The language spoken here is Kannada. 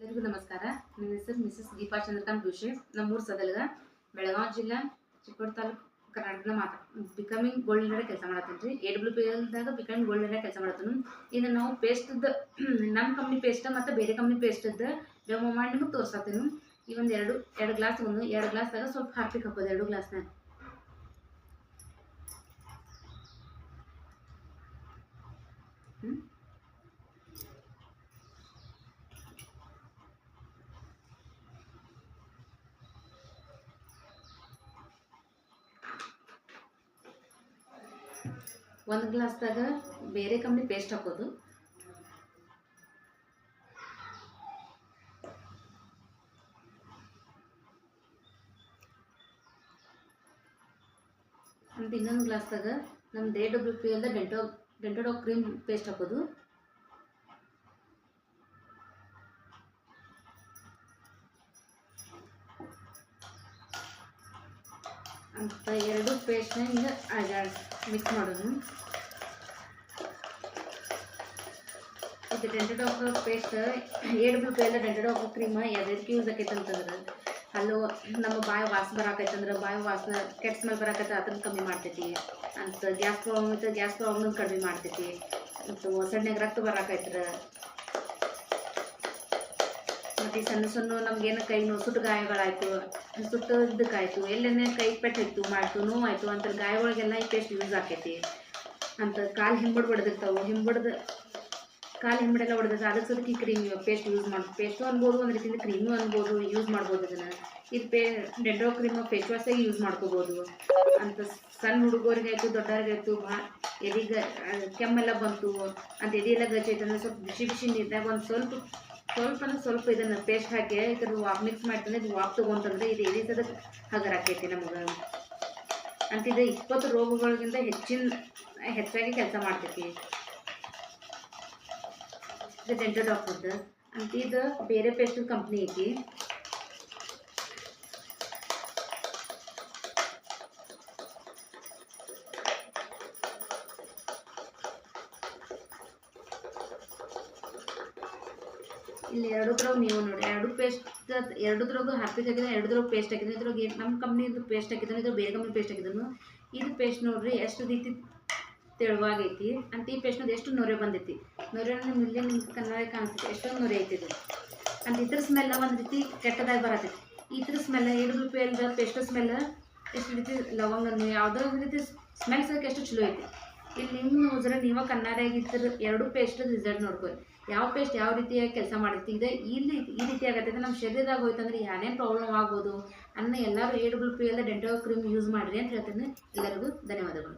ಎಲ್ಲರಿಗೂ ನಮಸ್ಕಾರ. ನನ್ನ ಹೆಸರು ಮಿಸಸ್ ದೀಪಾ ಚಂದ್ರಕಾಂತ್ ಜೋಶಿ. ನಮ್ಮೂರು ಸದಲ್ಗ, ಬೆಳಗಾವಿ ಜಿಲ್ಲಾ, ಚಿಕ್ಕೋಡಿ ತಾಲೂಕು, ಕರ್ನಾಟಕದ ಬಿಕಮಿಂಗ್ ಗೋಲ್ಡ್ ಲೀಡರ್ ಕೆಲಸ ಮಾಡತ್ತೀನಿ ರೀ. AWPLದಾಗ ಬಿಕಮಿಂಗ್ ಗೋಲ್ಡ್ ಲೀಡರ್ ಕೆಲಸ ಮಾಡತ್ತೀನಿ. ಇನ್ನು ನಾವು ಪೇಸ್ಟ್ದು ನಮ್ಮ ಕಂಪ್ನಿ ಪೇಸ್ಟ್ ಮತ್ತು ಬೇರೆ ಕಂಪ್ನಿ ಪೇಸ್ಟದ್ದು ಡೆಮೋ ಮಾಡಿ ನಿಮಗೆ ತೋರ್ಸತ್ತೀನಿ. ಈ ಒಂದು ಎರಡು ಗ್ಲಾಸ್ದಾಗ ಸ್ವಲ್ಪ ಹಾರ್ಪಿಕ್ ಹಾಕೋದು 2 ಗ್ಲಾಸ್ನಾಗ. ಒಂದು ಗ್ಲಾಸ್ದಾಗ ಬೇರೆ ಕಂಪ್ನಿ ಪೇಸ್ಟ್ ಹಾಕೋದು, ಮತ್ತು ಇನ್ನೊಂದು ಗ್ಲಾಸ್ದಾಗ ನಮ್ದು AWPLದ ಡೆಂಟೋಡಾಕ್ ಕ್ರೀಮ್ ಪೇಸ್ಟ್ ಹಾಕೋದು. ಅಂತ 2 ಪೇಸ್ಟ್ನ ಹಿಂಗೆ ಮಿಕ್ಸ್ ಮಾಡೋದು. ಇದು ಡೆಂಟೋಡಾಕ್ ಪೇಸ್ಟ್ AWPLದ ಡೆಂಟೋಡಾಕ್ ಕ್ರೀಮ್ ಯಾವ್ದಕ್ಕೆ ಯೂಸ್ ಆಕೈತೆ ಅಂತಂದ್ರೆ, ಅಲ್ಲೋ ನಮ್ಮ ಬಾಯಿ ವಾಸನೆ ಬರಾಕೈತಂದ್ರೆ, ಬಾಯಿ ವಾಸನೆ ಕೆಟ್ಟ ಸ್ಮೆಲ್ ಬರಾಕೈತೆ ಅದನ್ನು ಕಮ್ಮಿ ಮಾಡ್ತೈತಿ ಅಂತ. ಗ್ಯಾಸ್ ಪ್ರಾಬ್ಲಮ್ ಕಡಿಮೆ ಮಾಡ್ತೈತಿ ಮತ್ತು ಒಸಡ್ನಾಗ ರಕ್ತ ಬರಾಕೈತ್ರ. ಮತ್ತು ಸಣ್ಣ ನಮ್ಗೇನು ಕೈ ನೋವು, ಸುಟ್ಟು ಗಾಯಗಳಾಯಿತು, ಸುಟ್ಟದಕ್ಕಾಯ್ತು, ಎಲ್ಲೇನೇ ಕೈ ಪೆಟ್ಟು ಮಾಡ್ತು, ನೋವಾಯಿತು ಅಂತ ಗಾಯಗಳಿಗೆಲ್ಲ ಈ ಪೇಸ್ಟ್ ಯೂಸ್ ಆಕೈತಿ ಅಂತ. ಕಾಲು ಹಿಂಬಡ್ ಹೊಡೆದಿರ್ತಾವೆ, ಕಾಲು ಹಿಂಬಡೆಲ್ಲ ಹೊಡೆದಿರ್ತಾರೆ, ಅದಕ್ಕೆ ಸದಕ್ಕೆ ಈ ಕ್ರೀಮ್ ಪೇಸ್ಟ್ ಯೂಸ್ ಮಾಡ್ಬೋದು. ಪೇಸ್ಟು ಅನ್ಬೋದು, ಒಂದು ರೀತಿಯಿಂದ ಕ್ರೀಮು ಅನ್ಬೋದು, ಯೂಸ್ ಮಾಡ್ಬೋದು ಇದನ್ನು. ಇದು ಡೆಂಟೋಡಾಕ್ ಕ್ರೀಮ್ ಫೇಸ್ ವಾಶಾಗಿ ಯೂಸ್ ಮಾಡ್ಕೋಬೋದು ಅಂತ. ಸಣ್ಣ ಹುಡುಗರಿಗಾಯ್ತು, ದೊಡ್ಡವ್ರಿಗಾಯ್ತು, ಎದೆಗೆ ಕೆಮ್ಮೆಲ್ಲ ಬಂತು ಅಂತ, ಎದೆಯೆಲ್ಲ ಗಜ್ಜಾಯ್ತು ಅಂದರೆ ಸ್ವಲ್ಪ ಬಿಸಿ ನೀರಿನಾಗ ಒಂದು ಸ್ವಲ್ಪ ಇದನ್ನು ಪೇಸ್ಟ್ ಹಾಕಿ ಇದ್ರ ವಾಪ್ ಮಿಕ್ಸ್ ಮಾಡ್ತಂದ್ರೆ ಇದು ವಾಪ್ ತೊಗೊಂತಂದ್ರೆ ಇದು ಎದೆಸದ ಹಗರ್ ಆಕೈತಿ ನಮಗೆ ಅಂತ. ಇದು 20 ರೋಗಗಳಿಗಿಂತ ಹೆಚ್ಚಾಗಿ ಕೆಲಸ ಮಾಡ್ತೈತಿ ಇದು ಡೆಂಟೋಡಾಕ್ದು ಅಂತ. ಇದು ಬೇರೆ ಪೇಸ್ಟ್ ಕಂಪ್ನಿ ಐತಿ. ಇಲ್ಲಿ 2 ನೀವು ನೋಡಿ, 2 ಹಾರ್ಪಿಕ್ ಹಾಕಿದ್ರೆ, 2 ಪೇಸ್ಟ್ ಹಾಕಿದ್ರೆ, ಇದ್ರಾಗ ನಮ್ಮ ಕಂಪ್ನಿದು ಪೇಸ್ಟ್ ಹಾಕಿದ್ರೆ, ಇದು ಬೇರೆ ಕಂಪ್ನಿ ಪೇಸ್ಟ್ ಹಾಕಿದ್ರು. ಇದು ಪೇಸ್ಟ್ ನೋಡ್ರಿ ಎಷ್ಟು ರೀತಿ ತೆಳುವಾಗೈತಿ ಅಂತ. ಈ ಪೇಸ್ಟ್ನದು ಎಷ್ಟು ನೊರೆ ಬಂದೈತಿ, ನೊರೆ ಇಲ್ಲೇ ನಿಮ್ಗೆ ಕಣ್ಣಾಗ ಕಾಣಿಸ್ತೈತಿ, ಎಷ್ಟೊಂದು ನೊರೆ ಐತಿ ಇದು ಅಂತ. ಇದ್ರ ಸ್ಮೆಲ್ ಒಂದು ರೀತಿ ಕೆಟ್ಟದಾಗಿ ಬರತೈತಿ. ಇದ್ರ ಸ್ಮೆಲ್ AWPLದ ಪೇಸ್ಟ್ ಸ್ಮೆಲ್ ಎಷ್ಟು ರೀತಿ ಲವಂಗ ಯಾವುದೋ ಒಂದು ರೀತಿ ಸ್ಮೆಲ್ ಸಹ ಎಷ್ಟು ಚಲೋ ಐತಿ. ಇಲ್ಲಿ ನಿಮ್ಮ ನೋಡ್ರೆ ನೀವು ಕಣ್ಣಾರಾಗಿ ಇದ್ರ 2 ಪೇಸ್ಟ್ ರಿಸಲ್ಟ್ ನೋಡ್ಕೊಳ್ಳಿ, ಯಾವ ಪೇಸ್ಟ್ ಯಾವ ರೀತಿಯಾಗಿ ಕೆಲಸ ಮಾಡುತ್ತೆ. ಇದು ಈ ರೀತಿ ಆಗತ್ತೈತೆ. ನಮ್ಮ ಶರೀರದಾಗ ಹೋಯ್ತಂದ್ರೆ ಏನೇನು ಪ್ರಾಬ್ಲಮ್ ಆಗ್ಬೋದು ಅನ್ನೋ ಎಲ್ಲರೂ AWPLದ ಡೆಂಟೋಡಾಕ್ ಕ್ರೀಮ್ ಯೂಸ್ ಮಾಡಿರಿ ಅಂತ ಹೇಳ್ತೀನಿ. ಎಲ್ಲರಿಗೂ ಧನ್ಯವಾದಗಳು.